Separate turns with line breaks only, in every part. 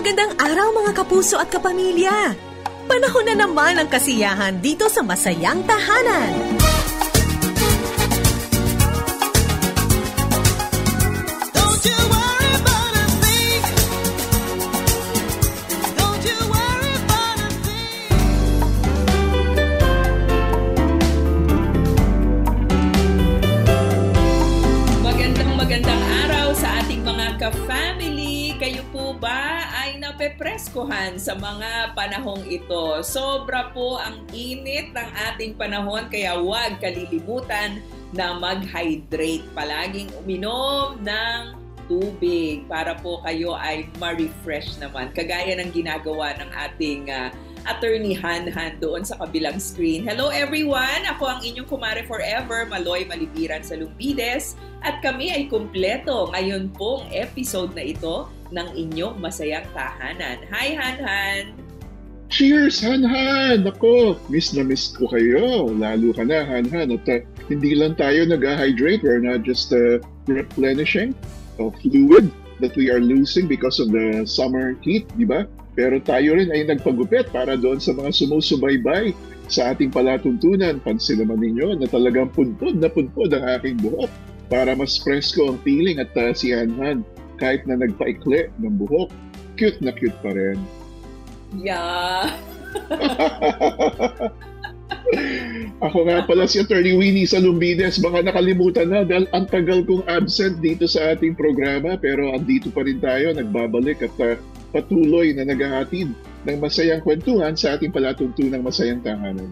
Magandang araw mga kapuso at kapamilya! Panahon na naman ang kasiyahan dito sa Masayang Tahanan.
Ka-family, kayo po ba ay napepreskohan sa mga panahong ito? Sobra po ang init ng ating panahon kaya huwag kalilimutan na mag-hydrate. Palaging uminom ng tubig para po kayo ay ma-refresh naman. Kagaya ng ginagawa ng ating Attorney Han doon sa kabilang screen. Hello everyone! Ako ang inyong kumare forever, Maloy Malibiran sa Lumpides. At kami ay kumpleto ngayon pong episode na ito ng inyong Masayang Tahanan. Hi Han!
Cheers Han! Ako, miss na miss ko kayo. Lalo ka na Han. At hindi lang tayo nag-hydrate. We're not just replenishing of fluid that we are losing because of the summer heat, di ba? Pero tayo rin ay nagpagupit para doon sa mga sumusubaybay sa ating palatuntunan. Pansin naman ninyo na talagang pudpod ang aking buhok para mas presko ang feeling at si Han kahit na nagpaikli ng buhok, cute na cute pa rin.
Yeah!
Ako nga pala si Attorney Winnie sa Lumpides. Baka nakalimutan na dahil ang tagal kong absent dito sa ating programa pero andito pa rin tayo, nagbabalik at patuloy na naghahatid ng masayang kwentuhan sa ating palatuntunang Masayang Tahanan.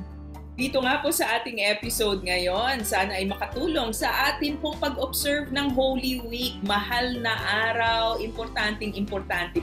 Dito nga po sa ating episode ngayon, sana ay makatulong sa atin pong pag-observe ng Holy Week. Mahal na araw, importante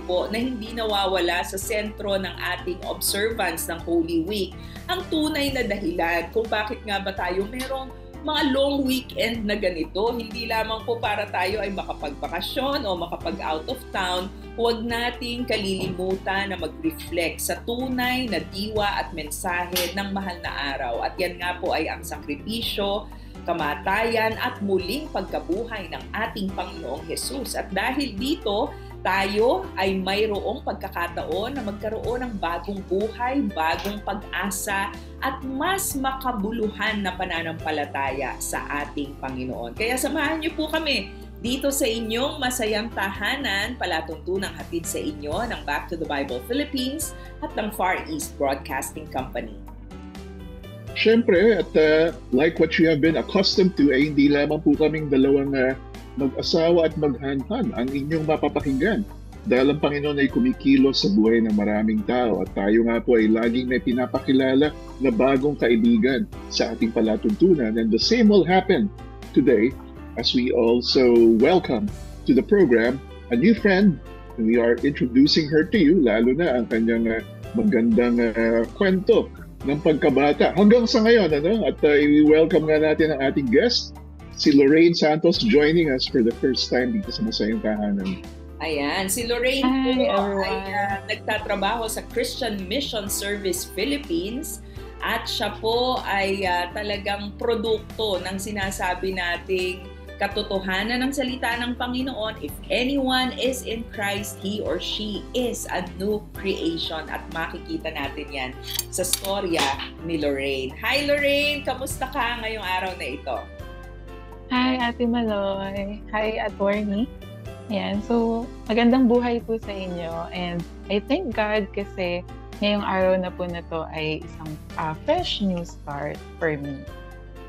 po na hindi nawawala sa sentro ng ating observance ng Holy Week. Ang tunay na dahilan kung bakit nga ba tayo merong mga long weekend na ganito, hindi lamang po para tayo ay makapagbakasyon o makapag-out of town, huwag nating kalilimutan na mag-reflect sa tunay na diwa at mensahe ng mahal na araw. At yan nga po ay ang sakripisyo, kamatayan at muling pagkabuhay ng ating Panginoong Hesus. At dahil dito, tayo ay mayroong pagkakataon na magkaroon ng bagong buhay, bagong pag-asa at mas makabuluhan na pananampalataya sa ating Panginoon. Kaya samahan niyo po kami dito sa inyong Masayang Tahanan, palatuntunang hatid sa inyo ng Back to the Bible Philippines at ng Far East Broadcasting Company.
Siyempre, at like what you have been accustomed to, ay hindi lamang po kaming dalawang mag-asawa at maghanhan ang inyong mapapakinggan. Dahil ang Panginoon ay kumikilos sa buhay ng maraming tao at tayo nga po ay laging may pinapakilala na bagong kaibigan sa ating palatuntunan. And the same will happen today as we also welcome to the program a new friend. We are introducing her to you, lalo na ang kanyang magandang kwento ng pagkabata hanggang sa ngayon. At i-welcome nga natin ang ating guest, si Lorraine Santos, joining us for the first time dito sa Masayang Tahanan.
Ayan, si Lorraine po ay nagtatrabaho sa Christian Mission Service Philippines at siya po ay talagang produkto ng sinasabi nating katotohanan ng salita ng Panginoon. If anyone is in Christ, he or she is a new creation. At makikita natin yan sa storya ni Lorraine. Hi Lorraine! Kamusta ka ngayong araw na ito?
Hi, Ate Maloy. Hi, Attorney. Yan. So, magandang buhay po sa inyo. And I thank God kasi ngayong araw na po na to ay isang fresh new start for me.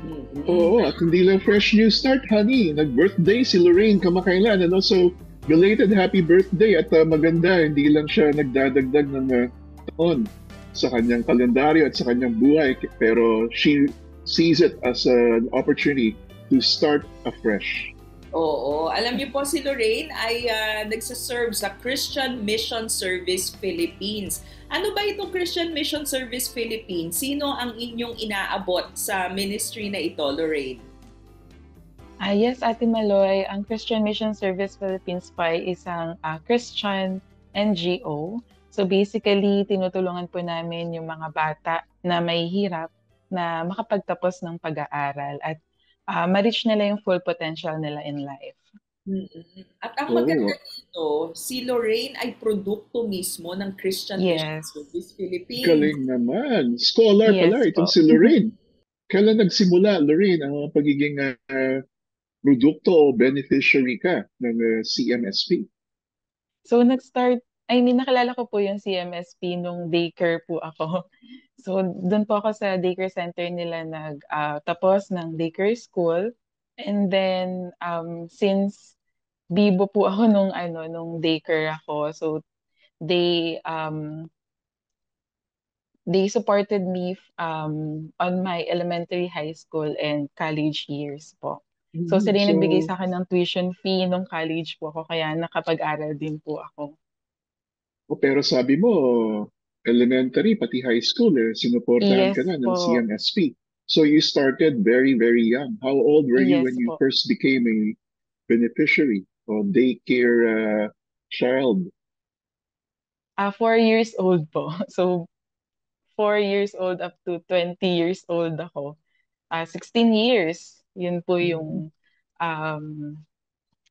Mm-hmm. Oo, at hindi lang fresh new start, honey. Nag-birthday si Lorraine kamakailan. And also, belated happy birthday. At maganda, hindi lang siya nagdadagdag ng taon sa kanyang kalendaryo at sa kanyang buhay. Pero she sees it as an opportunity to start afresh.
Oo. Alam niyo po si Lorraine ay nagsaserve sa Christian Mission Service Philippines. Ano ba itong Christian Mission Service Philippines? Sino ang inyong inaabot sa ministry na ito, Lorraine?
Yes, Ate Maloy. Ang Christian Mission Service Philippines pa ay isang Christian NGO. So basically, tinutulungan po namin yung mga bata na may hirap na makapagtapos ng pag-aaral at ma-reach nila yung full potential nila in life.
At ang maganda ito, si Lorraine ay produkto mismo ng Christian Mission
Yes.
Service Philippines.
Galing naman. Scholar pala
Yes
itong
po.
si Lorraine. Kailan nagsimula, Lorraine, ang pagiging produkto o beneficiary ka ng CMSP?
So nag-start, nakilala ko po yung CMSP nung daycare po ako. So doon po ako sa daycare center nila tapos ng daycare school. And then since bibo po ako nung daycare ako. So they um they supported me on my elementary, high school, and college years po. So
Mhm.
sila yung nagbigay
So,
sa akin ng tuition fee nung college po ako, kaya nakapag-aral din po ako.
pero sabi mo, elementary, pati high school, sinuportahan ka
Yes
na ng
po.
CMSP. So you started very, very young. How old were you when
Yes
you
po.
first became a beneficiary or daycare child?
4 years old po. So 4 years old up to 20 years old ako. 16 years. Yun po
Mhm.
yung um,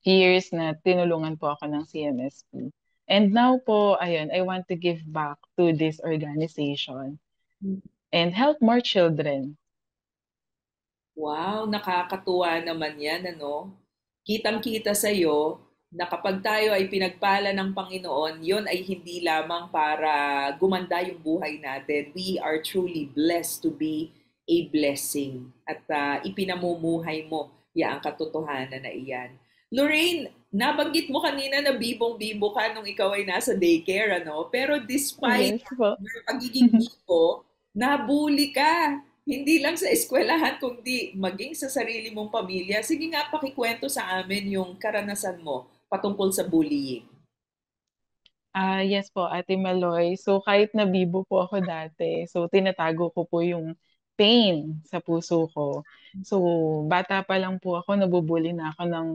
years na tinulungan po ako ng CMSP. And now po, ayun, I want to give back to this organization and help more children.
Wow, nakakatuwa naman yan, ano? Kitang-kita sa'yo na kapag tayo ay pinagpala ng Panginoon, yon ay hindi lamang para gumanda yung buhay natin. We are truly blessed to be a blessing. At ipinamumuhay mo ang katotohanan na iyan. Lorraine, nabanggit mo kanina na bibong-bibo ka nung ikaw ay nasa daycare, ano? Pero despite
Yes po.
your pagiging bibo, nabully ka. Hindi lang sa eskwelahan, kundi maging sa sarili mong pamilya. Sige nga, pakikwento sa amin yung karanasan mo patungkol sa bullying.
Yes po, Ate Maloy. So kahit nabibo po ako dati, so tinatago ko po yung pain sa puso ko. So bata pa lang po ako, nabubuli na ako ng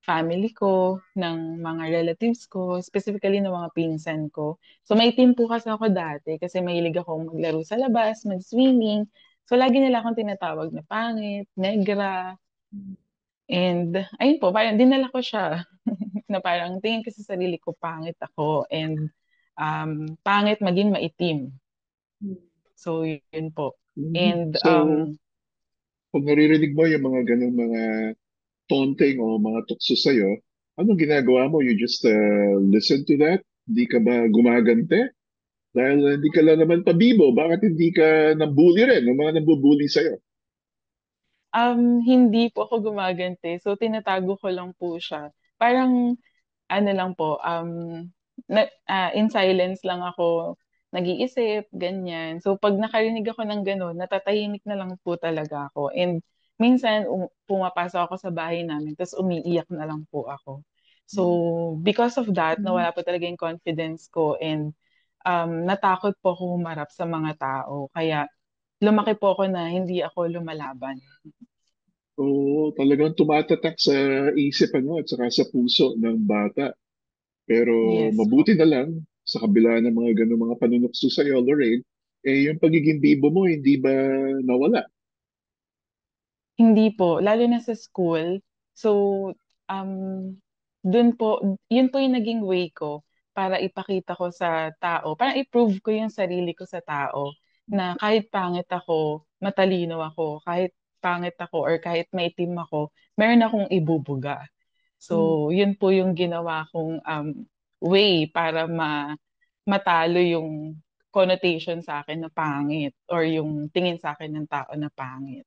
family ko, ng mga relatives ko, specifically ng mga pinsan ko. So may team po kasi ako dati kasi mahilig akong maglaro sa labas, mag-swimming. So lagi nila akong tinatawag na pangit, negra, and ayun po, parang dinala ko siya na parang tingin ko sa sarili ko pangit ako and pangit maging maitim. So yun po.
Mhm.
And
So, pag naririnig mo yung mga ganong mga taunting o mga tukso sa'yo, anong ginagawa mo? You just listen to that? Hindi ka ba gumagante? Dahil hindi ka lang naman pabibo, bakit hindi ka nambuli rin ng mga nambubuli sa'yo?
hindi po ako gumagante. So tinatago ko lang po siya. Parang ano lang po, in silence lang ako nag-iisip, ganyan. So, pag nakarinig ako ng gano'n, natatahimik na lang po talaga ako. And minsan, pumapasok ako sa bahay namin, tapos umiiyak na lang po ako. So, because of that, nawala po talaga yung confidence ko and natakot po ako humarap sa mga tao. Kaya, lumaki po ako na hindi ako lumalaban.
Oo, talagang tumatatak sa isip at saka sa puso ng bata. Pero
Yes po.
mabuti na lang, sa kabila ng mga ganung mga panunukso sa'yo, Lorraine, yung pagiging bibo mo, hindi ba nawala?
Hindi po, lalo na sa school. So, um, dun po, yun po yung naging way ko para ipakita ko sa tao, para i-prove ko yung sarili ko sa tao na kahit pangit ako, matalino ako, kahit pangit ako or kahit maitim ako, meron akong ibubuga. So, yun po yung ginawa kong way para matalo yung connotation sa akin na pangit or yung tingin sa akin ng tao na pangit.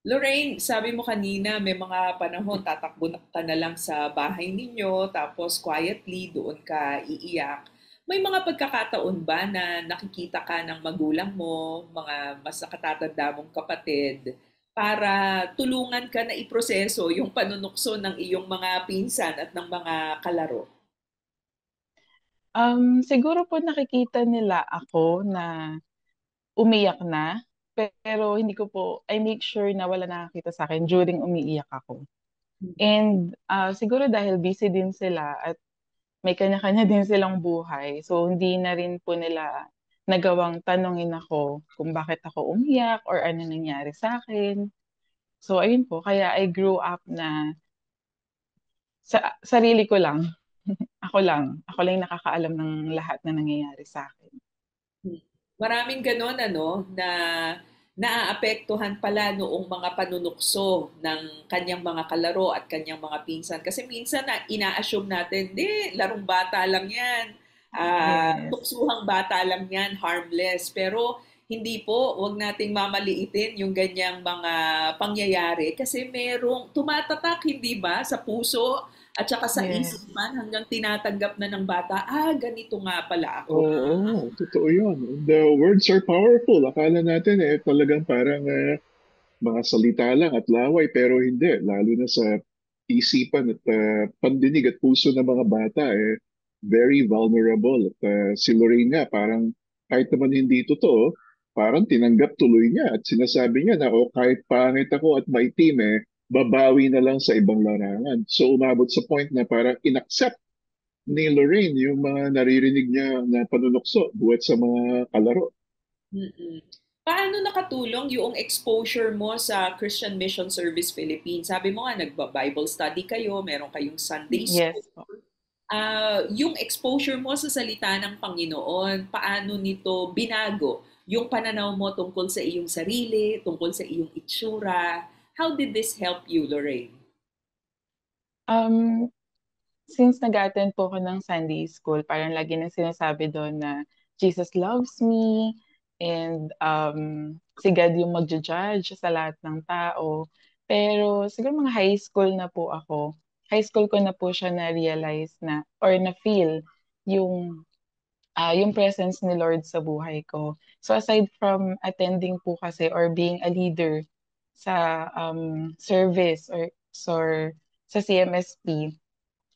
Lorraine, sabi mo kanina may mga panahon tatakbo ka na lang sa bahay ninyo tapos quietly doon ka iiyak. May mga pagkakataon ba na nakikita ka ng magulang mo, mga mas nakatatanda mong kapatid, para tulungan ka na iproseso yung panunukso ng iyong mga pinsan at ng mga kalaro?
Siguro po nakikita nila ako na umiyak na, pero hindi ko po, I make sure na wala nakakita sa akin during umiiyak ako. And siguro dahil busy din sila at may kanya-kanya din silang buhay, so hindi na rin po nila nagawang tanungin ako kung bakit ako umiyak or ano nangyari sa akin. So ayun po, kaya I grew up na sa sarili ko lang. ako lang yung nakakaalam ng lahat na nangyayari sa akin.
Maraming ganon na naaapektuhan pala noong mga panunukso ng kanyang mga kalaro at kanyang mga pinsan. Kasi minsan na ina-assume natin, larong bata lang yan.
Yes.
Tuksuhang bata lang yan, harmless. Pero hindi po, wag nating mamaliitin yung ganyang mga pangyayari kasi merong tumatatak, hindi ba, sa puso at saka sa
Yes.
isipan hanggang tinatanggap na ng bata, ganito nga pala ako.
Oo, totoo yun. The words are powerful. Akala natin talagang parang mga salita lang at laway, pero hindi. Lalo na sa isipan at pandinig at puso ng mga bata, very vulnerable. At si Lorraine nga, parang kahit naman hindi totoo, parang tinanggap tuloy niya at sinasabi niya na kahit pangit ako at maitim, babawi na lang sa ibang larangan. So umabot sa point na parang inaccept ni Lorraine yung mga naririnig niya na panunukso buhat sa mga kalaro.
Mm. Paano nakatulong yung exposure mo sa Christian Mission Service Philippines? Sabi mo nga, nagba-Bible study kayo, meron kayong Sunday
Yes
school.
po.
Yung exposure mo sa salita ng Panginoon, paano nito binago yung pananaw mo tungkol sa iyong sarili, tungkol sa iyong itsura? How did this help you, Lorraine?
Um, since nag-attend po ako ng Sunday school, parang lagi nang sinasabi doon na Jesus loves me and si God yung magja-judge sa lahat ng tao. Pero siguro mga high school ko na po siya na-realize na or na-feel yung yung presence ni Lord sa buhay ko. So aside from attending po kasi or being a leader sa service or sa CMSP,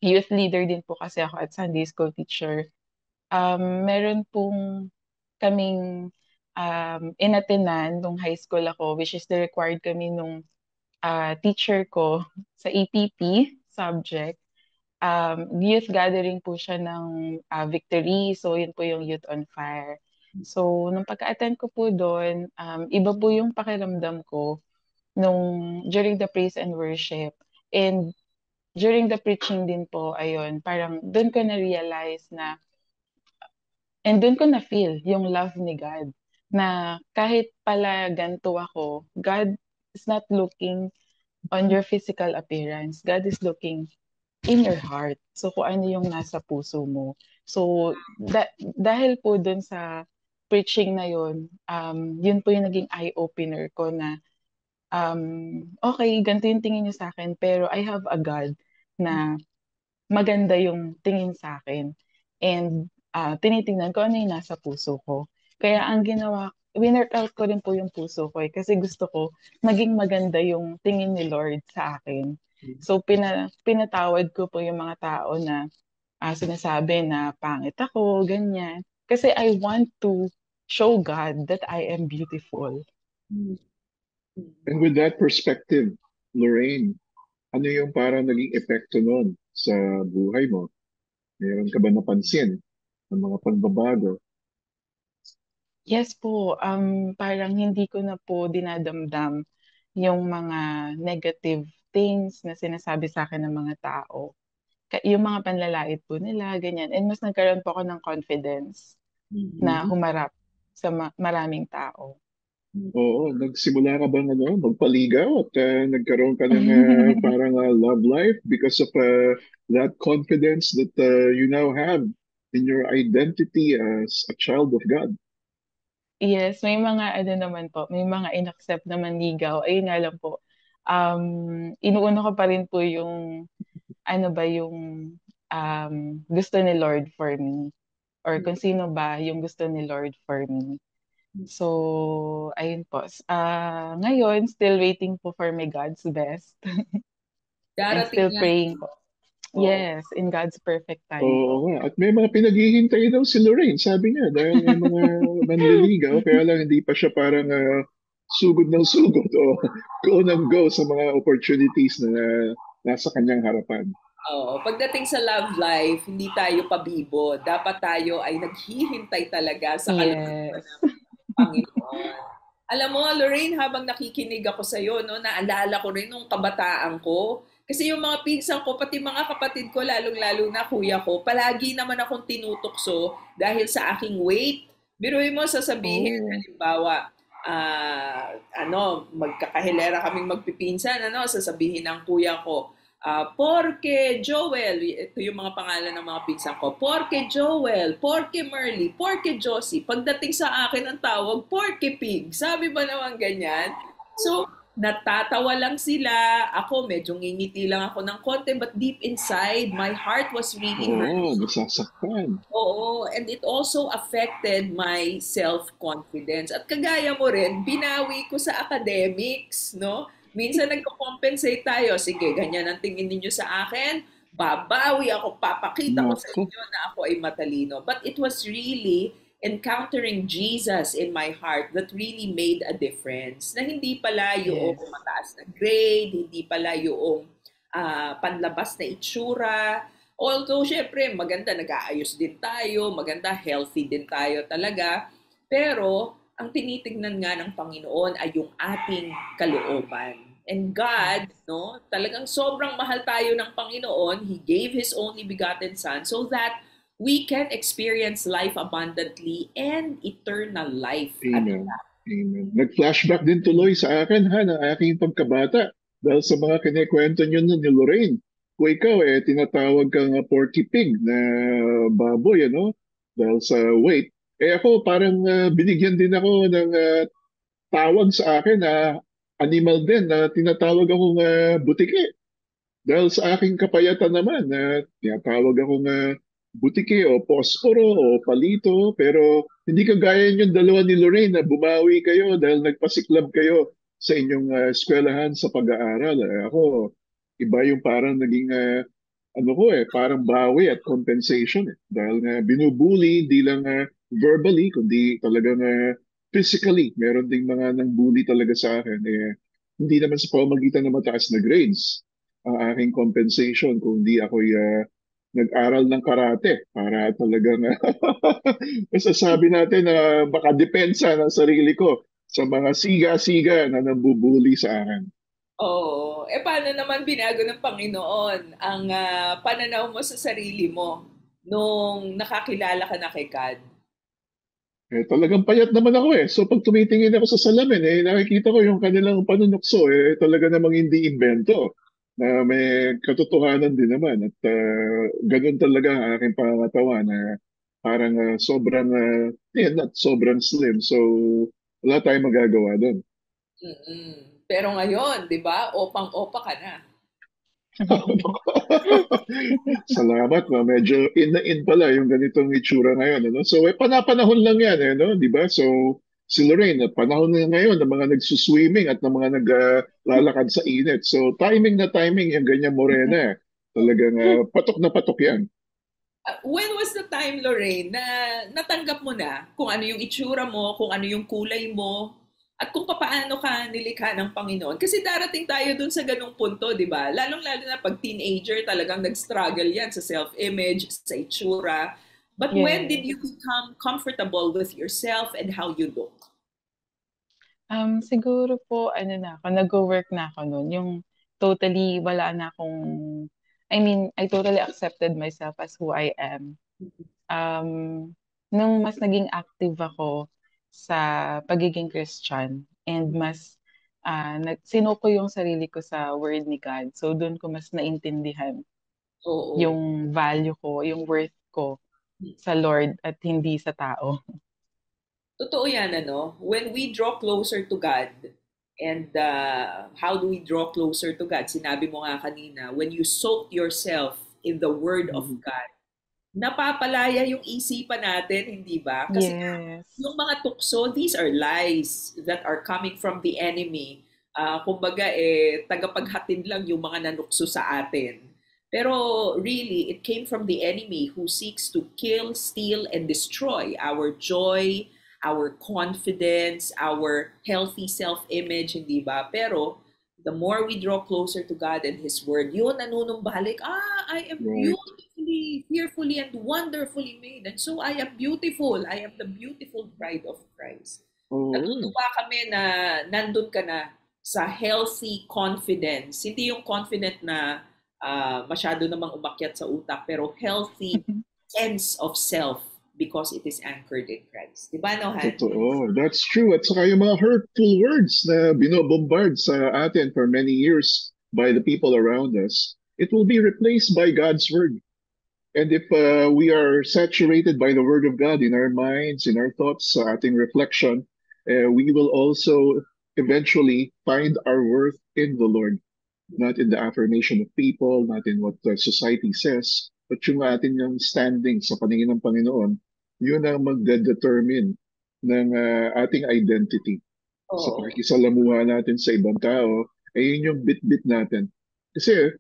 youth leader din po kasi ako at Sunday school teacher. Meron pong kaming inatenan nung high school ako, which is the required kami nung teacher ko sa APP subject. Youth gathering po siya ng Victory. So, yun po yung Youth on Fire. So, nung pagka-attend ko po doon, iba po yung pakiramdam ko during the praise and worship. And during the preaching din po, ayun, parang doon ko na-realize and doon ko na-feel yung love ni God. Na kahit pala ganito ako, God is not looking on your physical appearance. God is looking in your heart. So, kung ano yung nasa puso mo. So, dahil po dun sa preaching na yun po yung naging eye-opener ko na, okay, ganito yung tingin niyo sa akin, pero I have a God na maganda yung tingin sa akin. And tinitingnan ko ano yung nasa puso ko. Kaya ang ginawa, winwork out ko rin po yung puso ko kasi gusto ko maging maganda yung tingin ni Lord sa akin. So pinatawad ko po yung mga tao na sinasabi na pangit ako, ganyan. Kasi I want to show God that I am beautiful.
And with that perspective, Lorraine, ano yung parang naging epekto nun sa buhay mo? Meron ka ba napansin ng mga pagbabago?
Yes po, parang hindi ko na po dinadamdam yung mga negative things na sinasabi sa akin ng mga tao. Yung mga panlalait po nila, ganyan. And mas nagkaroon po ako ng confidence na humarap sa maraming tao.
Oo, nagsimula ka bang magpaligaw at nagkaroon ka ng parang love life because of that confidence that you now have in your identity as a child of God?
Yes, may mga ano naman po, may mga inaccept na manligaw. Ayun nga lang po. Inuuna ko pa rin po yung yung gusto ni Lord for me or kung sino ba yung gusto ni Lord for me. So, ayun po. Ngayon, still waiting po for my God's best. And
Darating
still
yan.
praying po. Yes, in God's perfect time po.
Oo nga. At may mga pinaghihintay daw si Lorraine, sabi niya, dahil may mga manliligaw, kaya lang hindi pa siya parang sugod ng sugod o go ng go sa mga opportunities na nasa kanyang harapan.
Oo, pagdating sa love life, hindi tayo pabibo. Dapat tayo ay naghihintay talaga sa kalusugan ng Panginoon. Alam mo, Lorraine, habang nakikinig ako sa iyo, naalala ko rin nung kabataan ko, Kasi yung mga pinsan ko, pati mga kapatid ko, lalong-lalo na kuya ko, palagi naman akong tinutukso dahil sa aking weight. Biruin mo, sasabihin,
Oh.
halimbawa, magkakahilera kaming magpipinsan, sasabihin ng kuya ko, Porke Joel, ito yung mga pangalan ng mga pinsan ko, Porke Joel, Porke Merly, Porke Josie. Pagdating sa akin ang tawag, Porke Pig. Sabi ba naman ganyan? So, natatawa lang sila. Ako, medyo ngingiti lang ako ng konti, but deep inside, my heart was really hurt.
Oo, nasasaktan.
Oo, and it also affected my self-confidence. At kagaya mo rin, binawi ko sa academics, no? Minsan nagko-compensate tayo. Sige, ganyan ang tingin ninyo sa akin. Babawi ako, papakita ko sa
Naku.
inyo na ako ay matalino. But it was really encountering Jesus in my heart that really made a difference. Na hindi pala yung
Yes.
mataas na grade, hindi pala yung panlabas na itsura. Although, syempre, maganda, nag-aayos din tayo, maganda, healthy din tayo talaga. Pero, ang tinitignan nga ng Panginoon ay yung ating kalooban. And God, no, talagang sobrang mahal tayo ng Panginoon. He gave His only begotten Son so that we can experience life abundantly and eternal life.
Amen. Amen. Nag-flashback din tuloy sa akin ng aking pagkabata dahil sa mga kinekwento nyo nun ni Lorraine. Kung ikaw tinatawag kang porky pig na baboy, dahil sa weight. Ako parang binigyan din ako ng tawag sa akin na animal din na tinatawag akong butiki. Dahil sa aking kapayatan naman na tinatawag akong butiki o posporo o palito, pero hindi kagaya yung dalawa ni Lorraine na bumawi kayo dahil nagpasiklab kayo sa inyong eskwelahan sa pag-aaral. Ako, iba yung parang naging parang bawi at compensation dahil nga binubuli hindi lang verbally kundi talagang physically. Meron ding mga nang bully talaga sa akin hindi naman sa pamamagitan ng mataas na grades ang aking compensation kundi ako'y nag-aral ng karate para talagang masasabi natin na makadepensa ng sarili ko sa mga siga-siga na nambubuli sa akin.
Oo. Paano naman binago ng Panginoon ang pananaw mo sa sarili mo nung nakakilala ka na kay God?
Talagang payat naman ako eh. So pag tumitingin ako sa salamin, nakikita ko yung kanilang panunukso, talaga namang hindi invento. Na may katotohanan din naman. At ganun talaga ang aking pangangatawan na parang sobrang, not sobrang slim. So wala tayong magagawa doon.
Mm-mm. Pero ngayon, di ba, opang-opa ka na.
Salamat, medyo in na in pala yung ganitong itsura ngayon. So, panapanahon lang yan, no? Di ba? So, si Lorraine, panahon na ngayon ng mga nagsuswimming at ng mga naglalakad sa init. So, timing na timing yung ganyan morena. Talagang patok na patok yan.
When was the time, Lorraine, na natanggap mo na kung ano yung itsura mo, kung ano yung kulay mo, at kung paano ka nilikha ng Panginoon? Kasi darating tayo dun sa ganung punto, di ba? Lalong-lalo na pag teenager, talagang nag-struggle yan sa self-image, sa itsura. But when did you become comfortable with yourself and how you look?
Siguro po, nag-work na ako nun. Yung totally wala na akong, I totally accepted myself as who I am. Nung mas naging active ako sa pagiging Christian and mas sinuko yung sarili ko sa word ni God. So doon ko mas naintindihan
Oo.
yung value ko, yung worth ko sa Lord at hindi sa tao.
Totoo yan, When we draw closer to God, and how do we draw closer to God? Sinabi mo nga kanina, when you soak yourself in the Word of God, napapalaya yung isipan natin, hindi ba? Kasi yung mga tukso, these are lies that are coming from the enemy. Kumbaga, tagapaghatid lang yung mga nanukso sa atin. Pero really, it came from the enemy who seeks to kill, steal, and destroy our joy, our confidence, our healthy self-image, hindi ba? Pero the more we draw closer to God and His Word, yun nanunumbalik, I am beautifully, fearfully, and wonderfully made. And so I am beautiful. I am the beautiful bride of Christ. Natutuwa kami na nandun ka na sa healthy confidence. Hindi yung confident na masyado namang umakyat sa utak, pero healthy sense of self because it is anchored in Christ. Di ba, no, Han?
Totoo. That's true. At saka yung mga hurtful words na binobombard sa atin for many years by the people around us, it will be replaced by God's word. And if we are saturated by the word of God in our minds, in our thoughts, sa ating reflection, we will also eventually find our worth in the Lord. Not in the affirmation of people, not in what the society says, but yung atin yung standing sa paningin ng Panginoon, yun ang magde-determine ng ating identity. Sa
Oo.
pakikisalamuha natin sa ibang tao, ay yun yung bit-bit natin. Kasi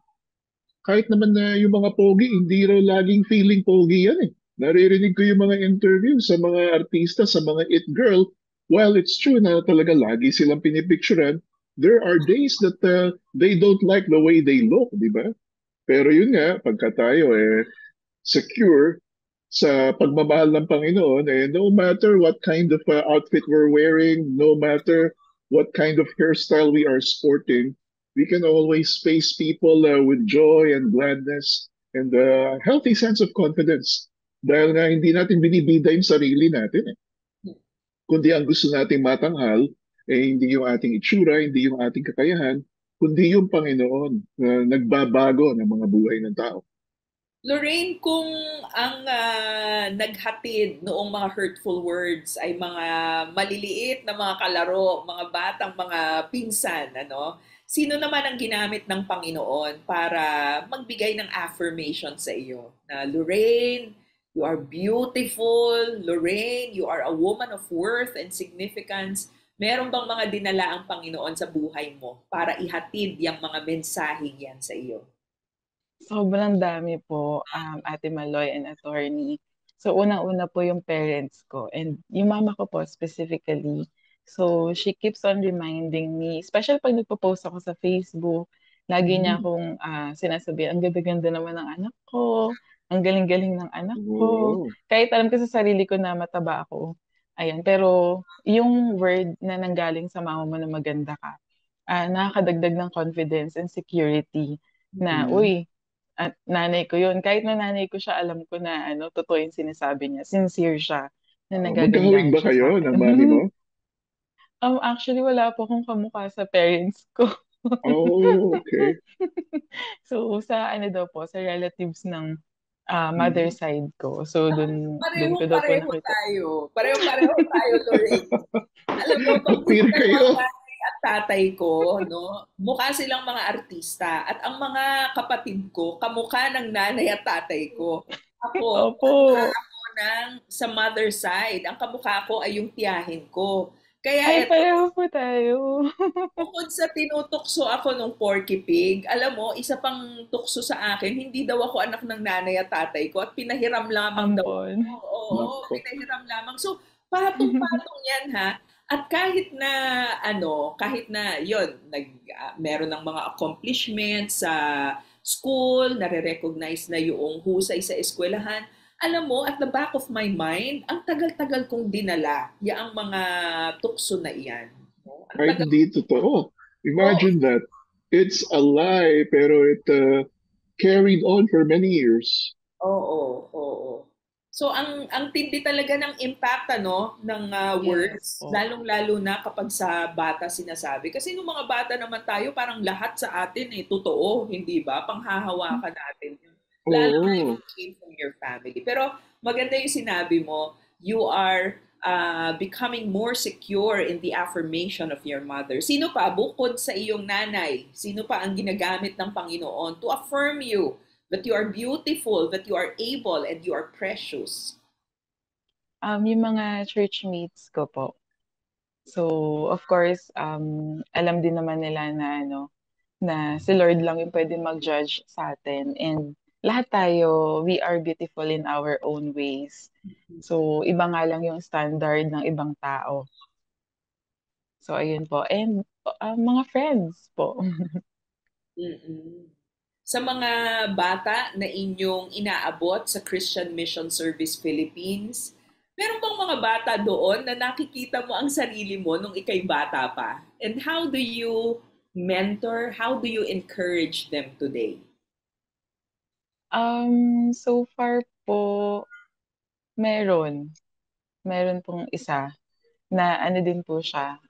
kahit naman na yung mga pogi, hindi raw laging feeling pogi yan eh. Naririnig ko yung mga interview sa mga artista, sa mga it girl, while it's true na talaga lagi silang pinipicturean, there are days that they don't like the way they look, di ba? Pero yun nga, pagka tayo secure sa pagmamahal ng Panginoon, no matter what kind of outfit we're wearing, no matter what kind of hairstyle we are sporting, we can always face people with joy and gladness and a healthy sense of confidence. Dahil nga hindi natin binibida yung sarili natin. Kundi ang gusto nating matanghal, hindi yung ating itsura, hindi yung ating kakayahan, kundi yung Panginoon na nagbabago ng mga buhay ng tao.
Lorraine, kung ang naghatid noong mga hurtful words ay mga maliliit na mga kalaro, mga batang mga pinsan, sino naman ang ginamit ng Panginoon para magbigay ng affirmation sa iyo? Na Lorraine, you are beautiful. Lorraine, you are a woman of worth and significance. Meron bang mga dinala ang Panginoon sa buhay mo para ihatid yung mga mensaheng yan sa iyo?
Sobrang dami po, Ate Maloy and Attorney. So, unang-una po yung parents ko and yung mama ko po specifically. So, she keeps on reminding me, especially pag nagpo-post ako sa Facebook, lagi niya akong sinasabi, ang ganda-ganda naman ng anak ko, ang galing-galing ng anak ko.
Wow.
Kahit alam ko sa sarili ko na mataba ako. Ayan, pero yung word na nanggaling sa mama mo na maganda ka, nakakadagdag ng confidence and security na, uy, at nanay ko yun. Kahit na nanay ko siya, alam ko na totoo yung sinasabi niya. Sincere siya na
Magkahawig
nagagandahan
ba
siya sa
kayo
akin.
ng mami mo?
Actually, wala po akong kamukha sa parents ko.
Oh, okay.
So, sa daw po, sa relatives ng mother side ko. So, dun ko daw po
Pareho
nakita.
tayo. Pareho tayo, Lorraine. Alam mo, pag
Appear kayo.
nanay at tatay ko, mukha silang mga artista. At ang mga kapatid ko, kamukha ng nanay at tatay ko. Ako,
Opo.
sa mother side, ang kamukha ko ay yung tiyahin ko. Kaya
Ay, pareho po tayo.
bukod sa tinutukso ako nung Porky Pig, alam mo, isa pang tukso sa akin, hindi daw ako anak ng nanay at tatay ko at pinahiram lamang daw ako.
Ampon.
Oo, pinahiram lamang. So, patong-patong yan ha. At kahit na yon, meron ng mga accomplishments sa school, nare-recognize na yung husay sa eskwelahan, alam mo, at the back of my mind, ang tagal-tagal kong dinala yaang mga tukso na iyan.
Ay, hindi totoo. Imagine that. It's a lie, pero it carried on for many years.
Oo. So, ang tindi talaga ng impact ng words,
Yes,
lalong-lalo na kapag sa bata sinasabi. Kasi nung mga bata naman tayo, parang lahat sa atin totoo, hindi ba? Panghahawakan natin. Lalo na yung came from your family. Pero maganda yung sinabi mo, you are becoming more secure in the affirmation of your mother. Sino pa, bukod sa iyong nanay, sino pa ang ginagamit ng Panginoon to affirm you that you are beautiful, that you are able, and you are precious?
Yung mga church mates ko po. So, of course, alam din naman nila na na si Lord lang yung pwede mag-judge sa atin. And lahat tayo, we are beautiful in our own ways. So, iba nga lang yung standard ng ibang tao. So, ayun po. And mga friends po.
Sa mga bata na inyong inaabot sa Christian Mission Service Philippines, Meron bang mga bata doon na nakikita mo ang sarili mo nung ikay bata pa? And how do you mentor, how do you encourage them today?
So far po, meron. Meron pong isa na ano din po siya,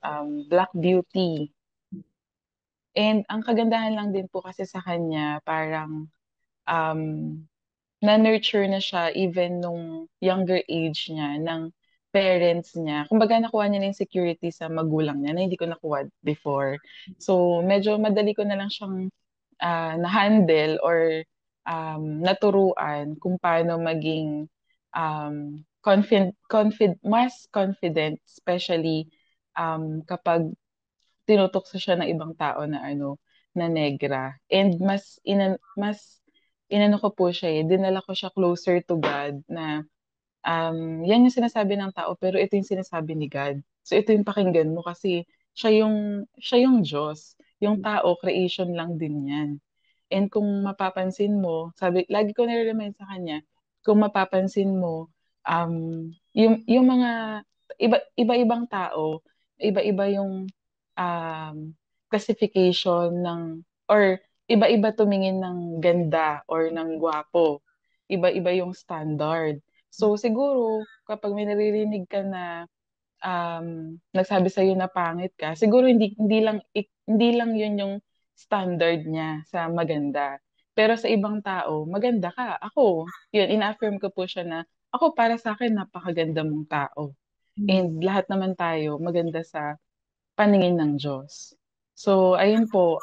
Black Beauty. And ang kagandahan lang din po kasi sa kanya, parang um, na-nurture na siya even nung younger age niya, ng parents niya. Kumbaga nakuha niya na yung security sa magulang niya na hindi ko nakuha before. So medyo madali ko na lang siyang na-handle or naturuan kung paano maging mas confident, especially kapag tinutokso siya ng ibang tao na na negra. And mas inano ko po siya dinala ko siya closer to God na yan yung sinasabi ng tao pero ito yung sinasabi ni God. So ito yung pakinggan mo kasi siya yung Diyos. Yung tao, creation lang din yan. And kung mapapansin mo, lagi ko nire-remind sa kanya, kung mapapansin mo, yung mga iba-ibang tao, iba-iba yung classification or iba-iba tumingin ng ganda or ng gwapo. Iba-iba yung standard. So siguro, kapag may naririnig ka na nagsabi sa'yo na pangit ka, siguro hindi lang yun yung standard niya sa maganda. Pero sa ibang tao, maganda ka. Ako, yun, ina-affirm ko po siya na, ako para sa akin, napakaganda mong tao. And lahat naman tayo maganda sa paningin ng Diyos. So, ayun po,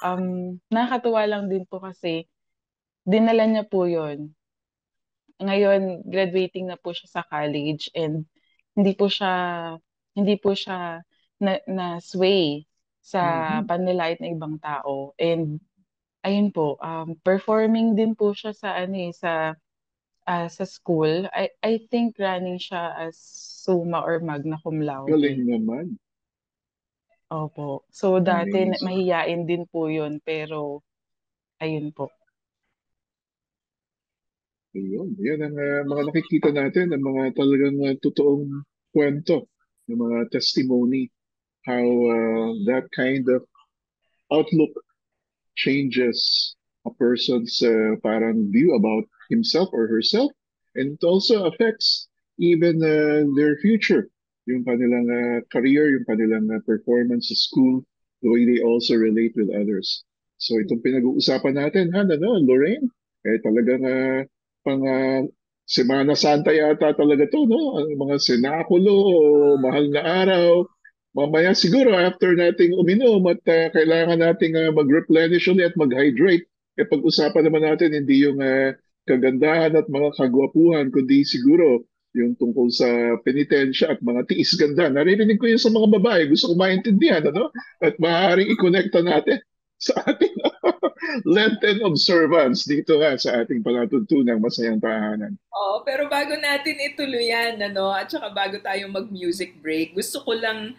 nakakatuwa lang din po kasi dinala niya po yun. Ngayon, graduating na po siya sa college and hindi po siya na sway sa panlilait ng ibang tao. And ayun po, performing din po siya sa school. I think running siya as summa or magna cum laude.
Galing naman.
Opo. So dati
Amazing.
mahiyain din po 'yun pero ayun po.
Ayun. Yan ang mga nakikita natin, ang mga talagang totoong kwento, ng mga testimony, how that kind of outlook changes a person's parang view about himself or herself, and it also affects even their future, yung kanilang career, yung kanilang performance sa school, the way they also relate with others. So itong pinag-uusapan natin, Lorraine, talagang pang Semana Santa yata talaga to, no? Ang mga sinakulo, mahal na araw. Mamaya siguro after nating uminom at kailangan nating mag-replenish ulit at mag-hydrate, pag-usapan naman natin hindi yung kagandahan at mga kagwapuhan, kundi siguro yung tungkol sa penitensya at mga tiis ganda. Naririnig ko yun sa mga babae. Gusto ko maintindihan, ano? At maaaring i-connecta natin sa ating Lenten observance dito nga sa ating palatuntunang masayang tahanan.
Oo, pero bago natin ituloy yan, at saka bago tayo mag-music break, gusto ko lang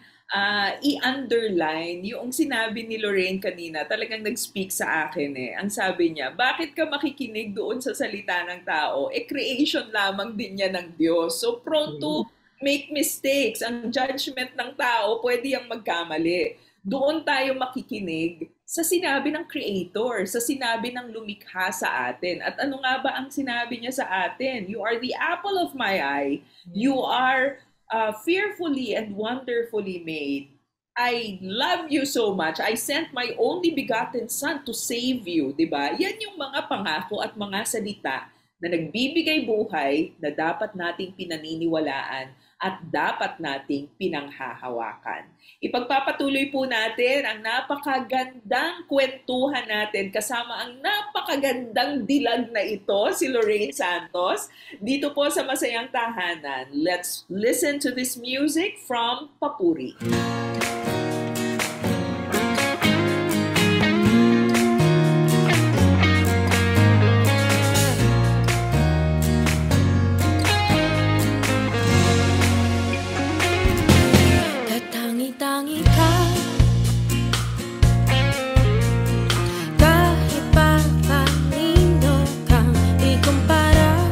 i-underline yung sinabi ni Lorraine kanina, talagang nag-speak sa akin Ang sabi niya, bakit ka makikinig doon sa salita ng tao? Creation lamang din niya ng Diyos. So prone to make mistakes. Ang judgment ng tao, pwede yung magkamali. Doon tayo makikinig sa sinabi ng Creator, sa sinabi ng lumikha sa atin. At ano nga ba ang sinabi niya sa atin? You are the apple of my eye. You are fearfully and wonderfully made. I love you so much. I sent my only begotten Son to save you. Diba? Yan yung mga pangako at mga salita na nagbibigay buhay na dapat nating pinaniniwalaan at dapat nating pinanghahawakan. Ipagpapatuloy po natin ang napakagandang kwentuhan natin kasama ang napakagandang dilag na ito, si Lorraine Santos, dito po sa Masayang Tahanan. Let's listen to this music from Papuri.
Tangi ka kahit pa kanino kang ikumpara.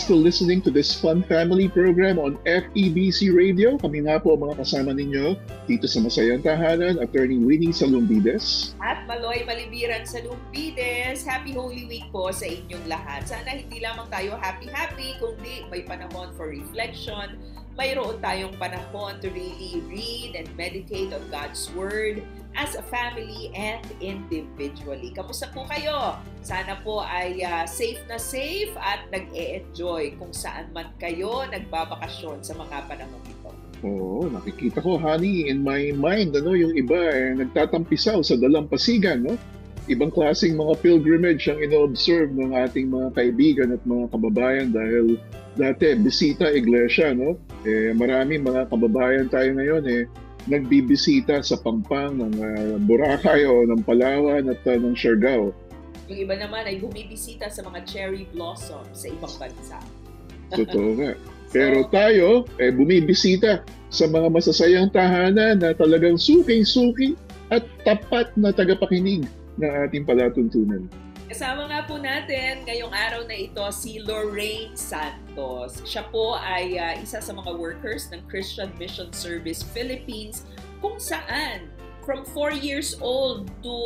still listening to this fun family program on FEBC Radio. Kami nga po ang mga kasama ninyo dito sa Masayang Tahanan, Attorney Winnie Salumbides.
At Maloy Malibiran Salumbides. Happy Holy Week po sa inyong lahat. Sana hindi lamang tayo happy-happy, kundi may panahon for reflection. Mayroon tayong panahon to really read and meditate on God's Word as a family and individually. Kamusta po kayo? Sana po ay safe at nag-e-enjoy kung saan man kayo nagbabakasyon sa mga panahon ito.
Oo, nakikita ko, honey, in my mind, yung iba nagtatampisaw sa dalampasigan, no? Ibang klaseng mga pilgrimage ang ino-observe ng ating mga kaibigan at mga kababayan dahil dati, bisita iglesia, no? Marami mga kababayan tayo ngayon, nagbibisita sa Pampang ng Boracay o ng Palawan at ng Siargao.
Yung iba naman ay bumibisita sa mga cherry blossom sa ibang bansa.
Totoo nga. Pero tayo, bumibisita sa mga masasayang tahanan na talagang suking-suki at tapat na tagapakinig ng ating palatuntunan.
Kasama nga po natin ngayong araw na ito si Lorraine Santos. Siya po ay isa sa mga workers ng Christian Mission Service Philippines kung saan from 4 years old to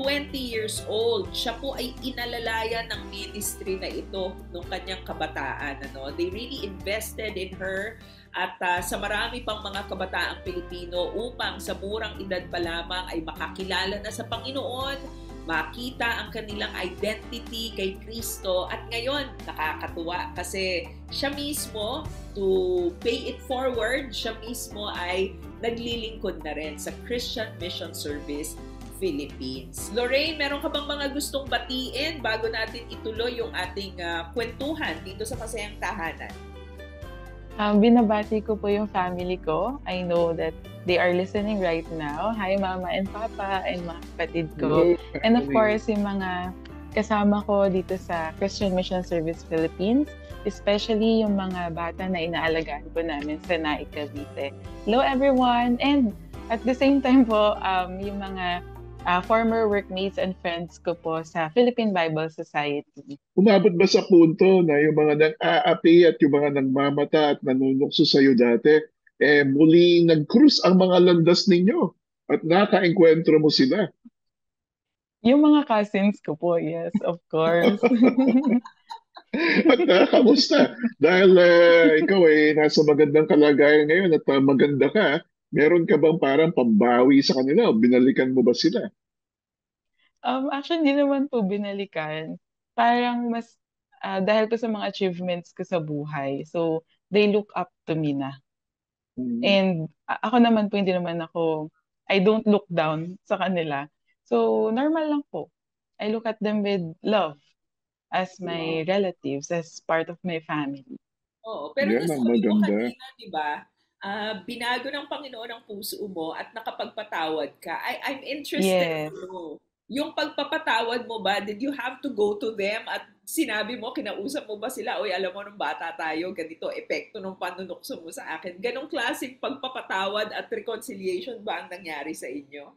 20 years old, siya po ay inalalayan ng ministry na ito nung kanyang kabataan. They really invested in her at sa marami pang mga kabataang Pilipino upang sa murang edad pa lamang ay makakilala na sa Panginoon, makita ang kanilang identity kay Kristo. At ngayon, nakakatuwa kasi siya mismo, to pay it forward, siya mismo ay naglilingkod na rin sa Christian Mission Service Philippines. Lorraine, meron ka bang mga gustong batiin bago natin ituloy yung ating kwentuhan dito sa Masayang Tahanan?
Binabati ko po yung family ko. I know that they are listening right now. Hi, Mama and Papa and mga kapatid ko. And of course, yung mga kasama ko dito sa Christian Mission Service Philippines, especially yung mga bata na inaalagaan po namin sa Naik, Cavite. Hello, everyone! And at the same time po, yung mga former workmates and friends ko po sa Philippine Bible Society.
Umabot ba sa punto na yung mga nang-aapi at yung mga nangmamata at nanunukso sa'yo dati, muli nag-cruise ang mga landas ninyo at naka-enkwentro mo sila?
Yung mga cousins ko po, yes, of course.
At kamusta? Dahil ikaw nasa magandang kalagayan ngayon at maganda ka, meron ka bang parang pambawi sa kanila? Binalikan mo ba sila?
Actually, hindi naman po binalikan. Parang mas, dahil po sa mga achievements ko sa buhay. So, they look up to me na. And ako naman po, I don't look down sa kanila. So, normal lang po. I look at them with love as my relatives, as part of my family.
Oo, pero nasabi mo kanina, di ba? Binago ng Panginoon ang puso mo at nakapagpatawad ka. I'm interested to know. Yung pagpapatawad mo ba, did you have to go to them at sinabi mo, kinausap mo ba sila, oy, alam mo nung bata tayo, ganito, epekto ng panunukso mo sa akin. Ganong klaseng pagpapatawad at reconciliation ba ang nangyari sa inyo?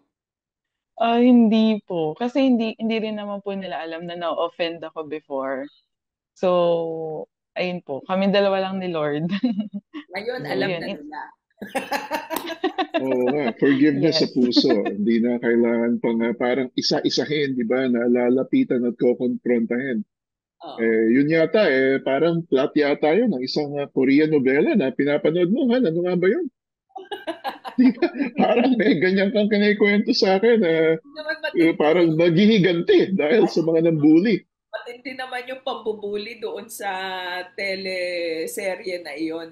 Hindi po. Kasi hindi rin naman po nila alam na na-offend ako before. So, ayun po. Kami dalawa lang ni Lord.
Ngayon, alam na nila.
Oo nga, forgiveness sa puso. Hindi na kailangan pang parang isa-isahin, di ba, na lalapitan at kukonfrontahin. Yun yata, parang plot yata yun ng isang Korean novela na pinapanood mo, Han, ano nga ba yun? Diba? Parang may ganyan kang kinikwento sa akin parang naghihiganti dahil sa mga nambuli.
Matindi naman yung pambubuli doon sa teleserye na iyon,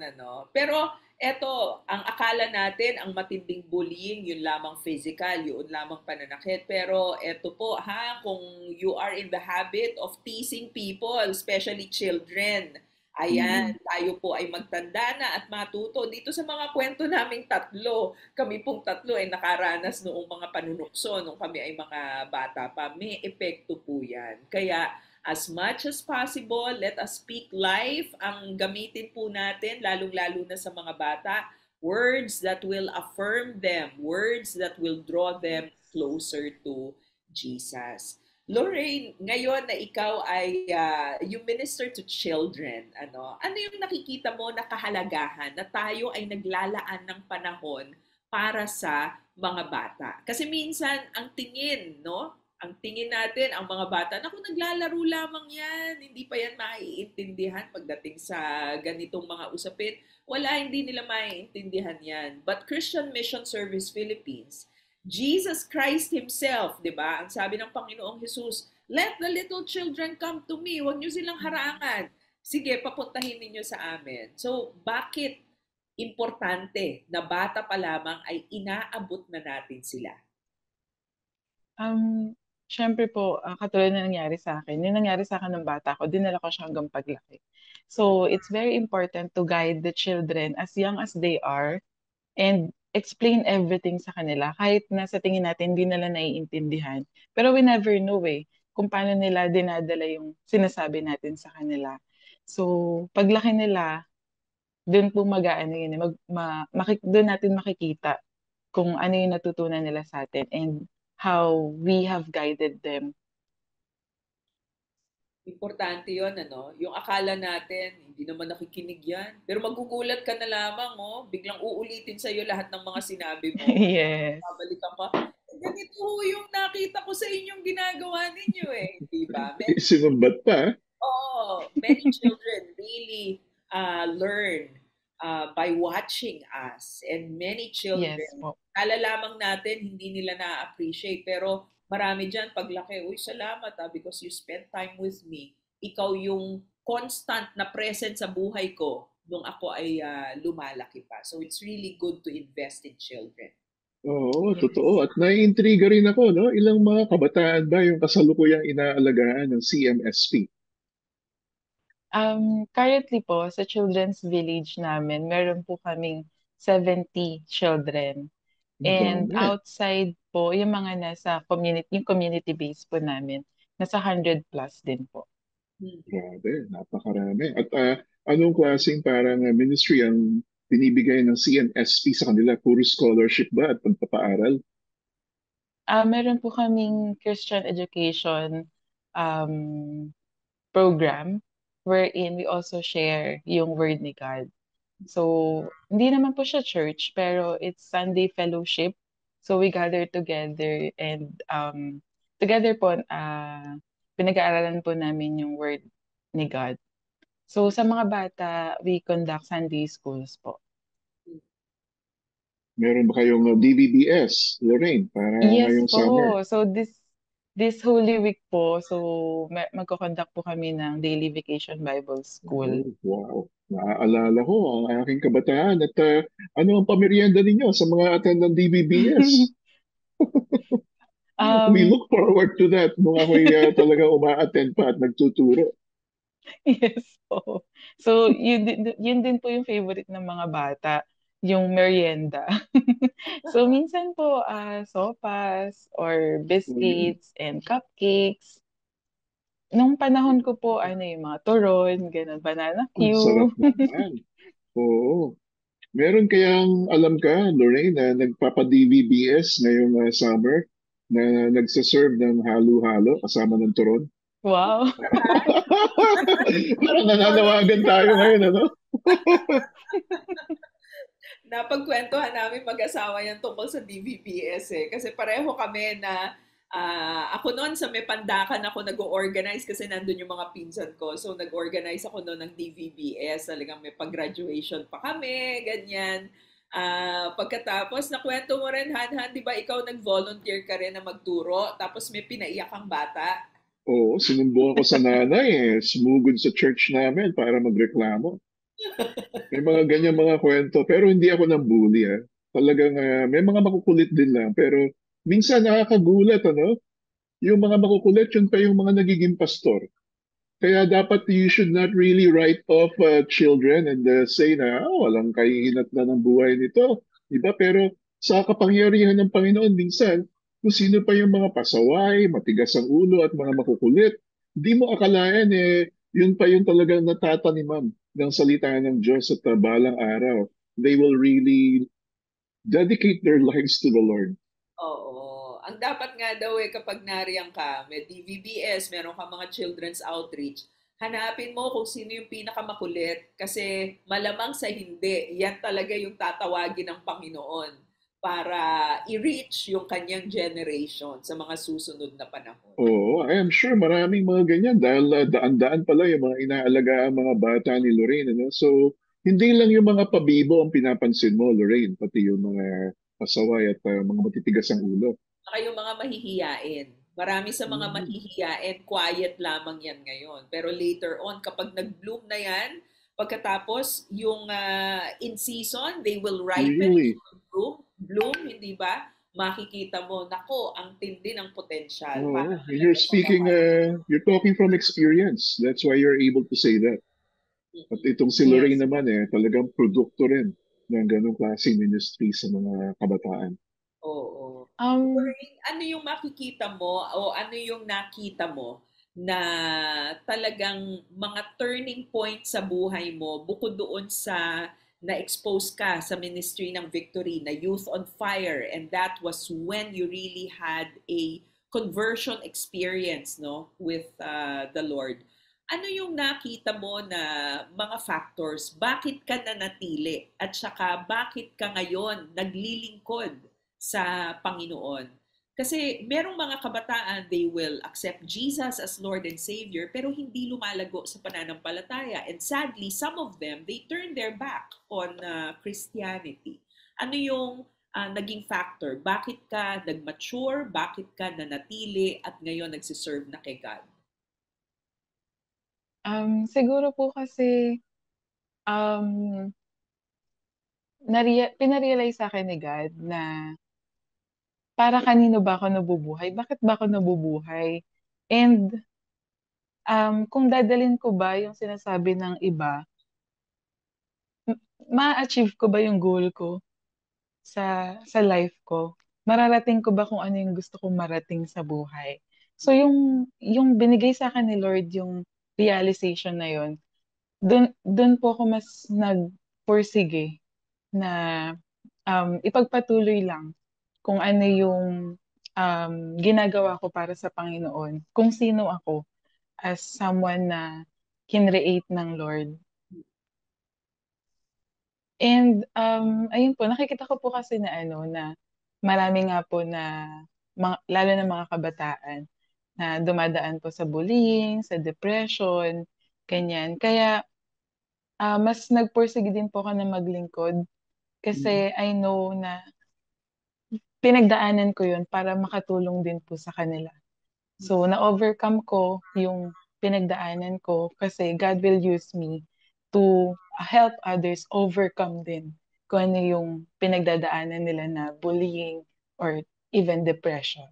Pero eto, ang akala natin, ang matinding bullying, yun lamang physical, yun lamang pananakit. Pero eto po, kung you are in the habit of teasing people, especially children, ayan, tayo po ay magtanda na at matuto. Dito sa mga kwento naming tatlo, kami pong tatlo ay nakaranas noong mga panunukso, nung kami ay mga bata pa. May epekto po yan. Kaya, as much as possible, let us speak life. Ang gamitin po natin, lalong-lalo na sa mga bata, words that will affirm them, words that will draw them closer to Jesus. Lorraine, ngayon na ikaw ay you minister to children, ano yung nakikita mo na kahalagahan na tayo ay naglalaan ng panahon para sa mga bata? Kasi minsan ang tingin, no? Ang tingin natin, ang mga bata, naku, naglalaro lamang yan. Hindi pa yan maiintindihan pagdating sa ganitong mga usapin. Wala, hindi nila maiintindihan yan. But Christian Mission Service Philippines, Jesus Christ Himself, di ba? Ang sabi ng Panginoong Jesus, let the little children come to me. Huwag niyo silang harangan. Sige, papuntahin ninyo sa amin. So, bakit importante na bata pa lamang ay inaabot na natin sila?
Siyempre po, katulad na nangyari sa akin, yung nangyari sa akin ng bata ko, dinala ko siya hanggang paglaki. So, it's very important to guide the children as young as they are and explain everything sa kanila. Kahit na sa tingin natin, hindi nila naiintindihan. Pero we never know kung paano nila dinadala yung sinasabi natin sa kanila. So, paglaki nila, doon po mag-aano yun, doon natin makikita kung ano yung natutunan nila sa atin and how we have guided them.
Importante yon, Yung akala natin, hindi naman nakikinig yan. Pero magugulat ka na lamang, biglang uulitin sa'yo lahat ng mga sinabi mo.
Yes.
Babalikan ka, ganito yung nakita ko sa inyong ginagawa ninyo di ba?
Sinumbat pa.
Many children really learn by watching us. And many children,
Yes po.
kala lamang natin, hindi nila na-appreciate. Pero marami dyan, paglaki, uy, salamat because you spent time with me. Ikaw yung constant na present sa buhay ko nung ako ay lumalaki pa. So it's really good to invest in children.
Oo, totoo. At naiintriga rin ako, no? Ilang mga kabataan ba yung kasalukuyang inaalagaan ng CMSP?
Currently po, sa Children's Village namin, meron po kaming 70 children. And
Dami.
outside po, yung mga nasa community, yung community base po namin, nasa 100 plus din po.
Grabe, napakarami. At anong klaseng parang ministry ang binibigay ng CNSP sa kanila? Puro scholarship ba at pagpapaaral?
Meron po kaming Christian education program wherein we also share yung word ni God. So, hindi naman po siya church, pero it's Sunday fellowship. So, we gather together and together po, pinag-aaralan po namin yung word ni God. So, sa mga bata, we conduct Sunday schools po.
Meron ba kayong DVBS, Lorraine, para ngayong
Yes po.
summer?
So, this Holy Week po, so magko-conduct po kami ng Daily Vacation Bible School.
Oh, wow. Naaalala ko ang aking kabataan at ano ang pamerienda ninyo sa mga attend ng DVBS? We look forward to that nung ako'y talaga uma-attend pa at nagtuturo.
Yes po. So, yun din po yung favorite ng mga bata, yung merienda. So, minsan po, sopas or biscuits and cupcakes. Nung panahon ko po, yung mga turon, ganun, banana
Ang sarap
Q.
naman. Oo. Meron kayang alam ka, Lorraine, na nagpapa-DVBS ngayong summer na nagsaserve ng halo-halo kasama ng turon?
Wow.
Parang nananawagan tayo ngayon, ano?
Napagkwentuhan namin mag-asawa yan tungkol sa DVBS Kasi pareho kami na ako noon sa may Pandakan ako nag-organize kasi nandun yung mga pinsan ko. So nag-organize ako noon ng DVBS. Talagang may pag-graduation pa kami, ganyan. Pagkatapos, nakwento mo rin, Han, di ba ikaw nag-volunteer ka rin na magturo tapos may pinaiyak kang bata?
Oo, sinumbong ako sa nanay Sumugod sa church namin para magreklamo. May mga ganyan mga kwento. Pero hindi ako nang bully Talagang may mga makukulit din lang. Pero minsan nakakagulat, ano? Yung mga makukulit, yun pa yung mga nagiging pastor. Kaya dapat you should not really write off children and say na, walang kahihinat na ng buhay nito. Diba? Pero sa kapangyarihan ng Panginoon, minsan, kung sino pa yung mga pasaway, matigas ang ulo at mga makukulit, di mo akalain yun pa yung talagang natataniman ng salita ng Diyos at balang araw. They will really dedicate their lives to the Lord.
Oo. Ang dapat nga daw kapag nariyan ka, may DVBS, meron ka mga children's outreach, hanapin mo kung sino yung pinakamakulit kasi malamang sa hindi, yan talaga yung tatawagin ng Panginoon para i-reach yung kanyang generation sa mga susunod na panahon.
Oo, I am sure maraming mga ganyan dahil daan-daan pala yung mga inaalaga ang mga bata ni Lorraine. Ano? So, hindi lang yung mga pabibo ang pinapansin mo, Lorraine, pati yung mga pasaway at mga matitigas ang ulo.
Saka yung mga mahihiyain. Marami sa mga
Mhm.
mahihiyain, quiet lamang yan ngayon. Pero later on, kapag nag-bloom na yan, pagkatapos yung in season, they will ripen,
Really?
bloom, hindi ba? Makikita mo, nako, ang tindi ng potensyal para
Oo. You're
talaga sa
speaking,
gawa.
you're talking from experience. That's why you're able to say that. At
Mm-mm.
itong si Lorraine
Yes
naman
po.
talagang produkto rin ng ganong klaseng ministry sa mga kabataan.
Oo.
Um,
Lorraine, ano yung makikita mo o ano yung nakita mo na talagang mga turning point sa buhay mo bukod doon sa na-expose ka sa ministry ng Victory na Youth on Fire, and that was when you really had a conversion experience, no, with the Lord. Ano yung nakita mo na mga factors? Bakit ka nanatili? At saka bakit ka ngayon naglilingkod sa Panginoon? Kasi merong mga kabataan, they will accept Jesus as Lord and Savior, pero hindi lumalago sa pananampalataya. And sadly, some of them, they turn their back on Christianity. Ano yung naging factor? Bakit ka nag-mature? Bakit ka nanatili at ngayon nagsiserve na kay God?
siguro po kasi um, pinarealize sa akin ni God na para kanino ba ako nabubuhay? Bakit ba ako nabubuhay? And kung dadalhin ko ba yung sinasabi ng iba, ma-achieve ko ba yung goal ko sa life ko? Mararating ko ba kung ano yung gusto kong marating sa buhay? So yung binigay sa akin ni Lord yung realization na yun, dun po ako mas nagpursige na ipagpatuloy lang kung ano yung ginagawa ko para sa Panginoon, kung sino ako as someone na kinreate ng Lord. And ayun po, nakikita ko po kasi na na marami nga po na lalo na mga kabataan na dumadaan po sa bullying, sa depression, ganyan. Kaya mas nagpursige din po ako na maglingkod
Mhm.
kasi I know na pinagdaanan ko yun para makatulong din po sa kanila. So, na-overcome ko yung pinagdaanan ko kasi God will use me to help others overcome din kung ano yung pinagdadaanan nila na bullying or even depression.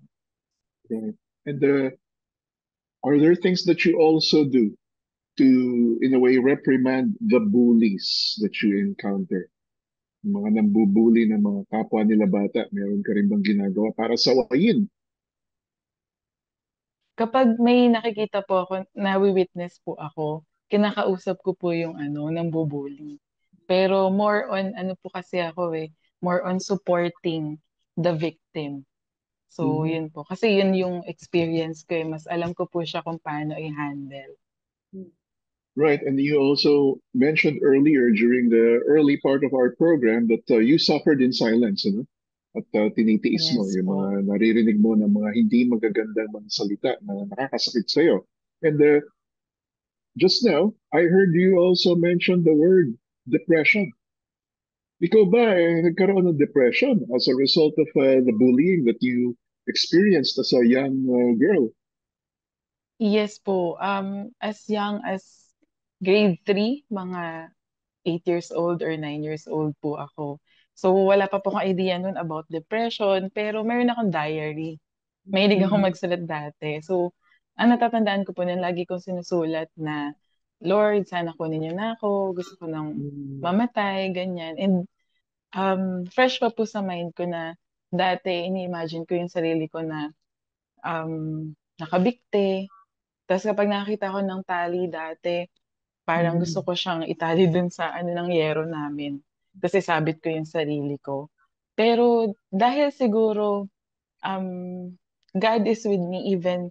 Right. And are there things that you also do to, in a way, reprimand the bullies that you encounter? Yung mga nambubuli ng mga kapwa nila bata, meron ka rin bang ginagawa para sawayin?
Kapag may nakikita po ako, nawi-witness po ako, kinakausap ko po yung nambubuli. Pero more on ano po kasi ako more on supporting the victim. So,
Mhm.
yun po. Kasi yun yung experience ko. Mas alam ko po siya kung paano i-handle.
Right. And you also mentioned earlier during the early part of our program that you suffered in silence, ano? At tinitiis mo
Yes
yung
po.
mga naririnig mo ng mga hindi magagandang mga salita na nakakasakit sa'yo. And just now, I heard you also mention the word depression. Ikaw ba nagkaroon ng depression as a result of the bullying that you experienced as a young girl?
Yes po. As young as grade 3, mga 8 years old or 9 years old po ako. So, wala pa po akong idea nun about depression, pero meron akong diary. Mahilig ako
Mhm.
magsulat dati. So, ang natatandaan ko po nun, lagi kong sinusulat na, Lord, sana kunin niyo na ako. Gusto ko nang
Mhm.
mamatay, ganyan. And fresh pa po sa mind ko na dati, ini-imagine ko yung sarili ko na nakabikti. Tapos kapag nakakita ko ng tali dati, parang gusto
Mhm.
ko siyang itali dun sa ng yero namin. Kasi sabit ko yung sarili ko. Pero dahil siguro God is with me even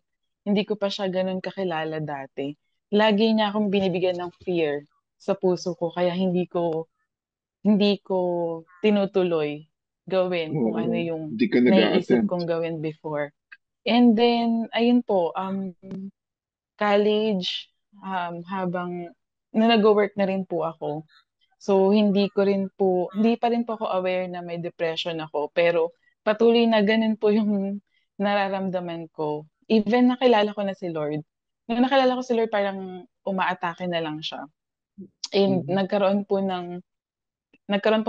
hindi ko pa siya ganun kakilala dati. Lagi niya akong binibigyan ng fear sa puso ko kaya hindi ko tinutuloy gawin kung ano
Oo,
yung
hindi ka
naiisip
nag-a-attempt.
kong gawin before. And then, ayun po, college, habang nag-work na rin po ako. So, hindi pa rin po ako aware na may depression ako. Pero, patuloy na ganun po yung nararamdaman ko. Even nakilala ko na si Lord. Nung nakilala ko si Lord, parang umaatake na lang siya. And
Mhm.
nagkaroon po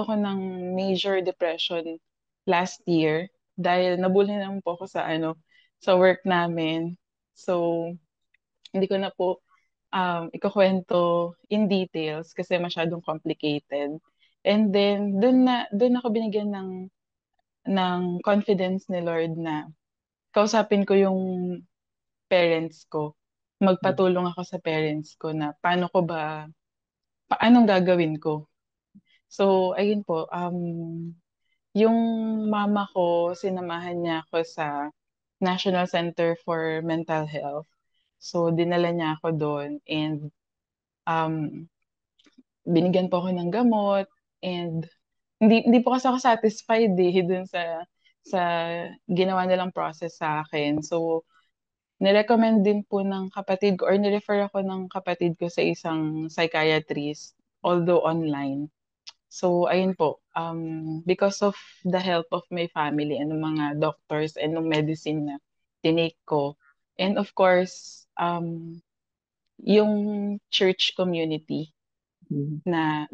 ako ng major depression last year dahil nabully naman po ako sa work namin. So, hindi ko na po ikukwento in details kasi masyadong complicated. And then, doon ako binigyan ng confidence ni Lord na kausapin ko yung parents ko. Magpatulong ako sa parents ko na anong gagawin ko. So, ayun po, yung mama ko, sinamahan niya ako sa National Center for Mental Health. So, dinala niya ako doon and um, binigyan po ako ng gamot and hindi po kasi ako satisfied dun sa ginawa nilang process sa akin. So, nirecommend din po ng kapatid ko or nirefer ako ng kapatid ko sa isang psychiatrist, although online. So, ayun po, because of the help of my family and ng mga doctors and ng medicine na tinake ko, and of course, yung church community
Mhm.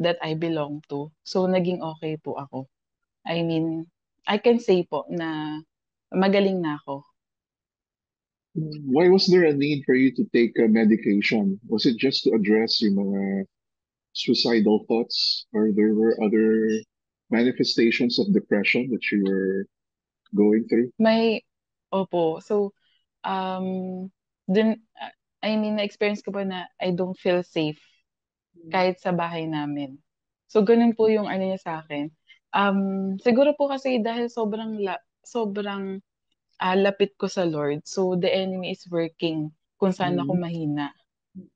that I belong to. So, naging okay po ako. I mean, I can say po na magaling na ako.
Why was there a need for you to take medication? Was it just to address yung mga suicidal thoughts, or there were other manifestations of depression that you were going through?
May, opo. So, dun, I mean, na-experience ko po na I don't feel safe kahit sa bahay namin. So, ganun po yung ano niya sa akin. Siguro po kasi dahil sobrang lapit ko sa Lord. So, the enemy is working kung saan ako
Mhm.
mahina.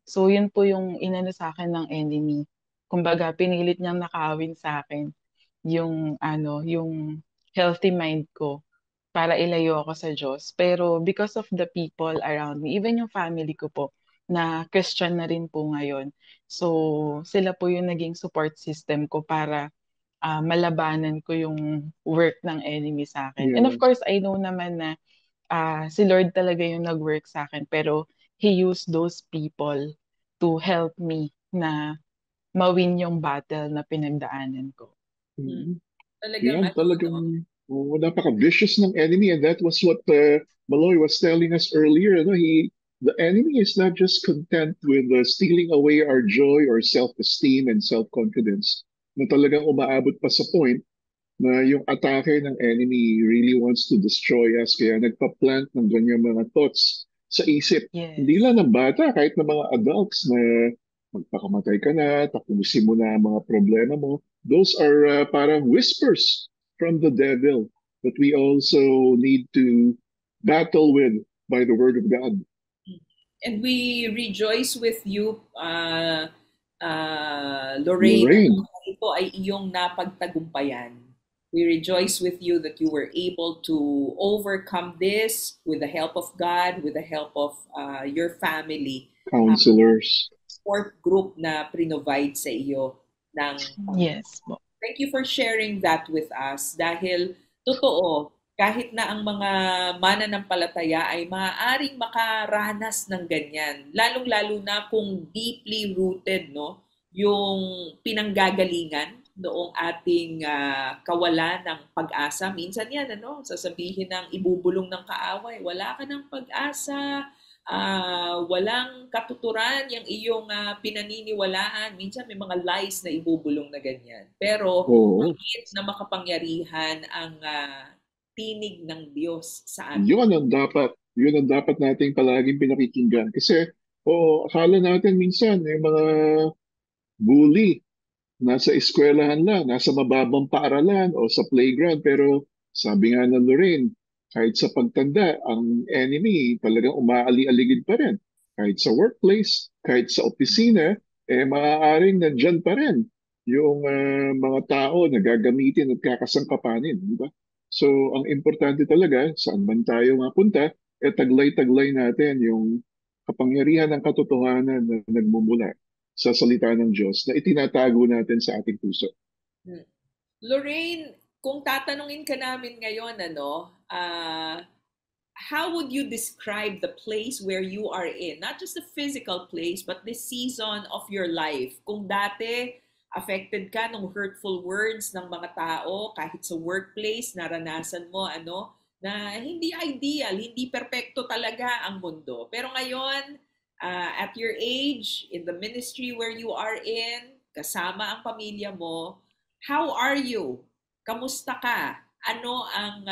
So, yun po yung inano sa akin ng enemy. Kumbaga, pinilit niyang nakawin sa akin yung healthy mind ko para ilayo ako sa Diyos. Pero because of the people around me, even yung family ko po, na Christian na rin po ngayon. So, sila po yung naging support system ko para malabanan ko yung work ng enemy sa akin. And of
Yes.
course, I know naman na si Lord talaga yung nag-work sa akin, pero He used those people to help me na mawin yung battle na pinagdaanan ko.
Mhm.
Talagang
Yan,
ano,
talagang
no?
napaka-vicious ng enemy, and that was what Maloy was telling us earlier. No? The enemy is not just content with stealing away our joy or self-esteem and self-confidence. Na talagang umaabot pa sa point na yung atake ng enemy really wants to destroy us. Kaya nagpa-plant ng ganyan mga thoughts sa isip. Hindi
Yes.
lang ng bata, kahit ng mga adults na magpakamatay ka na, tapusin mo na ang mga problema mo. Those are parang whispers from the devil that we also need to battle with by the word of God.
And we rejoice with you, Lorraine,
Lorraine.
ito ay iyong napagtagumpayan. We rejoice with you that you were able to overcome this with the help of God, with the help of your family,
Counselors.
support group na provide sa iyo ng
Yes po.
thank you for sharing that with us dahil totoo, kahit na ang mga mananampalataya ay maaaring makaranas ng ganyan. Lalong-lalo na kung deeply rooted, no, yung pinanggagalingan noong ating kawalan ng pag-asa. Minsan yan, ano, sasabihin ng ibubulong ng kaaway, wala ka ng pag-asa, walang katuturan yung iyong pinaniniwalaan. Minsan may mga lies na ibubulong na ganyan. Pero
Oo.
higit na makapangyarihan ang tinig ng Diyos sa atin.
Yun ang dapat nating palaging pinakikinggan. Kasi, akala natin minsan, yung mga bully, nasa eskwelahan lang, nasa mababang paaralan o sa playground. Pero sabi nga ng Lorraine, Kahit sa pagtanda, ang enemy talagang umaali-aligid pa rin. Kahit sa workplace, kahit sa opisina, maaaring nandyan pa rin yung mga tao na gagamitin at kakasangkapanin, di ba? So, ang importante talaga, saan man tayo mapunta, taglay-taglay natin yung kapangyarihan ng katotohanan na nagmumula sa salita ng Diyos na itinatago natin sa ating puso.
Hmm. Lorraine, kung tatanungin ka namin ngayon, how would you describe the place where you are in? Not just the physical place, but this season of your life. Kung dati, affected ka ng hurtful words ng mga tao, kahit sa workplace, naranasan mo, na hindi ideal, hindi perpekto talaga ang mundo. Pero ngayon, at your age, in the ministry where you are in, kasama ang pamilya mo, how are you? Kamusta ka? Ano ang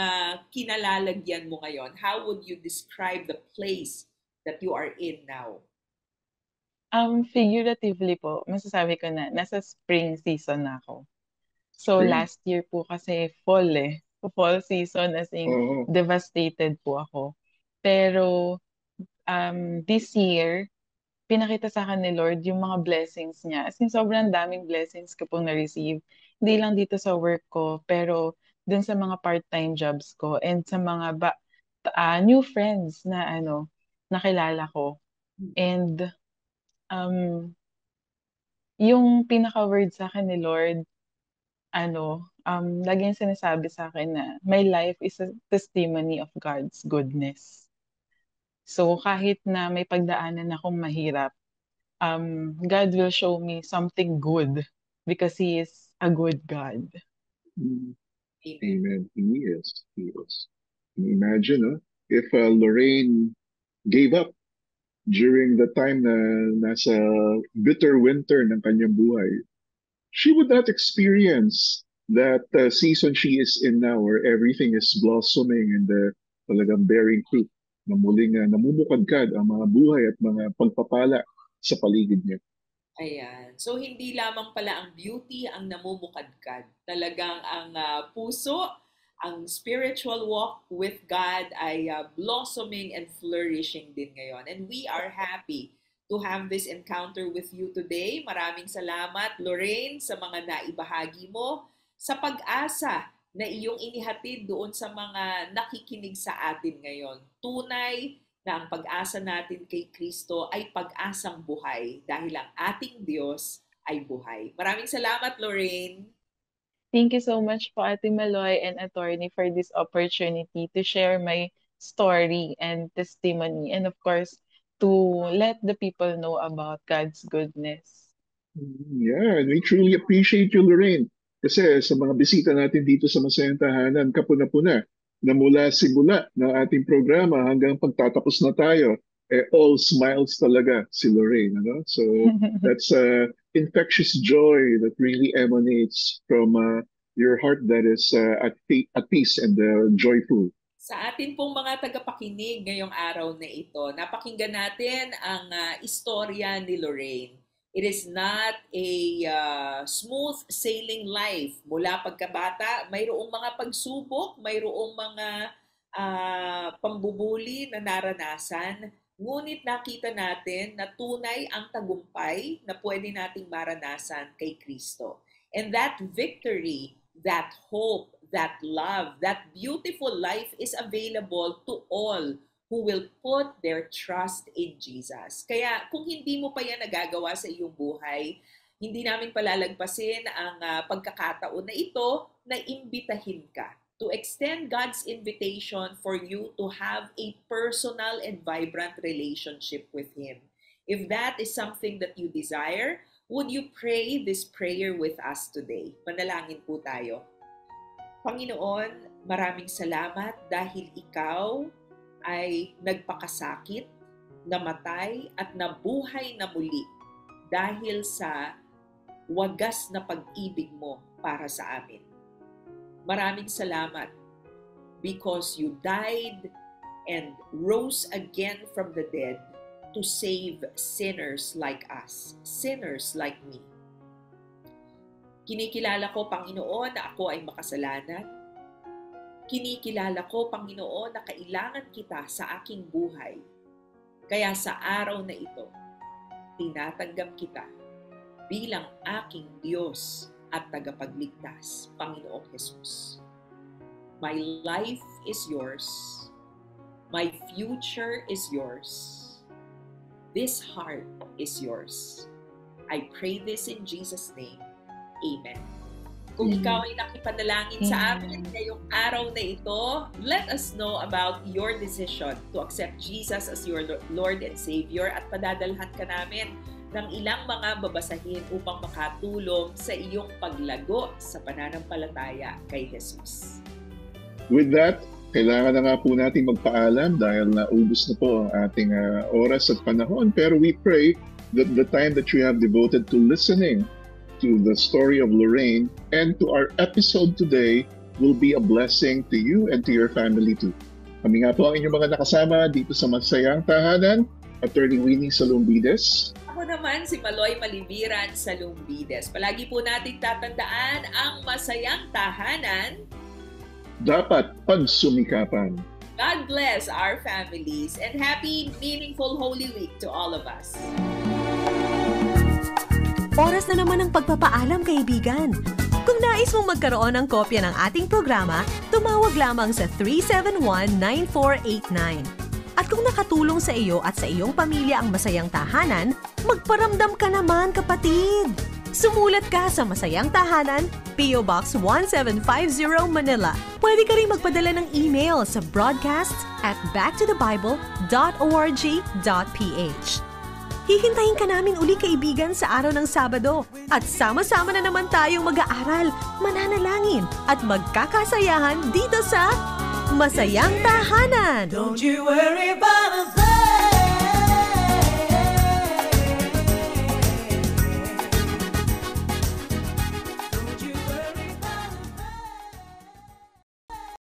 kinalalagyan mo ngayon? How would you describe the place that you are in now?
Figuratively po, masasabi ko na nasa spring season na ako. So
Spring.
last year po kasi fall eh. Fall season as in
Oo.
devastated po ako. Pero this year, pinakita sa akin ni Lord yung mga blessings niya. As in, sobrang daming blessings ko pong na-receive. Hindi lang dito sa work ko, pero dun sa mga part-time jobs ko and sa mga new friends na nakilala ko. And yung pinaka-word sa akin ni Lord, laging sinasabi sa akin na my life is a testimony of God's goodness. So kahit na may pagdaanan akong mahirap, God will show me something good because He is a good God.
Mm.
Amen.
Amen. He is. He is. Imagine, if Lorraine gave up during the time na nasa bitter winter ng kanyang buhay, she would not experience that season she is in now where everything is blossoming and talagang bearing fruit na muling namumukadkad ang mga buhay at mga pagpapala sa paligid niya.
Ayan. So, hindi lamang pala ang beauty ang namumukadkad. Talagang ang puso, ang spiritual walk with God ay blossoming and flourishing din ngayon. And we are happy to have this encounter with you today. Maraming salamat, Lorraine, sa mga naibahagi mo, sa pag-asa na iyong inihatid doon sa mga nakikinig sa atin ngayon. Tunay na ang pag-asa natin kay Kristo ay pag-asang buhay dahil ang ating Diyos ay buhay. Maraming salamat, Lorraine.
Thank you so much po, Ate Maloy and Attorney, for this opportunity to share my story and testimony and of course, to let the people know about God's goodness.
Yeah, and we truly appreciate you, Lorraine. Kasi sa mga bisita natin dito sa Masayang Tahanan, kapuna-puna, na mula simula ng ating programa hanggang pagtatapos na tayo, all smiles talaga si Lorraine. So that's infectious joy that really emanates from your heart that is at peace and joyful.
Sa atin pong mga tagapakinig ngayong araw na ito, napakinggan natin ang istorya ni Lorraine. It is not a smooth sailing life. Mula pagkabata, mayroong mga pagsubok, mayroong mga pambubuli na naranasan. Ngunit nakita natin na tunay ang tagumpay na pwede nating maranasan kay Kristo. And that victory, that hope, that love, that beautiful life is available to all who will put their trust in Jesus. Kaya kung hindi mo pa yan nagagawa sa iyong buhay, hindi namin palalagpasin ang pagkakataon na ito na imbitahin ka. To extend God's invitation for you to have a personal and vibrant relationship with Him. If that is something that you desire, would you pray this prayer with us today? Manalangin po tayo. Panginoon, maraming salamat dahil Ikaw ay nagpakasakit, namatay at nabuhay na muli dahil sa wagas na pag-ibig mo para sa amin. Maraming salamat because you died and rose again from the dead to save sinners like us, sinners like me. Kinikilala ko, Panginoon, na ako ay makasalanan. Kinikilala ko, Panginoon, na kailangan kita sa aking buhay. Kaya sa araw na ito, tinatanggap kita bilang aking Diyos at tagapagligtas, Panginoong Jesus. My life is yours. My future is yours. This heart is yours. I pray this in Jesus' name. Amen. Kung ikaw ay nakipanalangin sa amin ngayong araw na ito, let us know about your decision to accept Jesus as your Lord and Savior at padadalhan ka namin ng ilang mga babasahin upang makatulong sa iyong paglago sa pananampalataya kay Jesus.
With that, kailangan na nga po natin magpaalam dahil naubos na po ang ating oras at panahon. Pero we pray that the time that you have devoted to listening to the story of Lorraine and to our episode today will be a blessing to you and to your family too. Kami nga po ang inyong mga nakasama dito sa Masayang Tahanan, Attorney Winnie Salumbides.
Ako naman si Maloy Malibiran Salumbides. Palagi po natin tatandaan ang masayang tahanan.
Dapat pagsumikapan.
God bless our families and happy, meaningful Holy Week to all of us.
Oras na naman ang pagpapaalam, kaibigan. Kung nais mong magkaroon ng kopya ng ating programa, tumawag lamang sa 371-9489. At kung nakatulong sa iyo at sa iyong pamilya ang Masayang Tahanan, magparamdam ka naman, kapatid! Sumulat ka sa Masayang Tahanan, P.O. Box 1750 Manila. Pwede ka rin magpadala ng email sa broadcast@backtothebible.org.ph. Hihintayin ka namin uli, kaibigan, sa araw ng Sabado. At sama-sama na naman tayong mag-aaral, mananalangin, at magkakasayahan dito sa Masayang Tahanan.
Don't you worry about a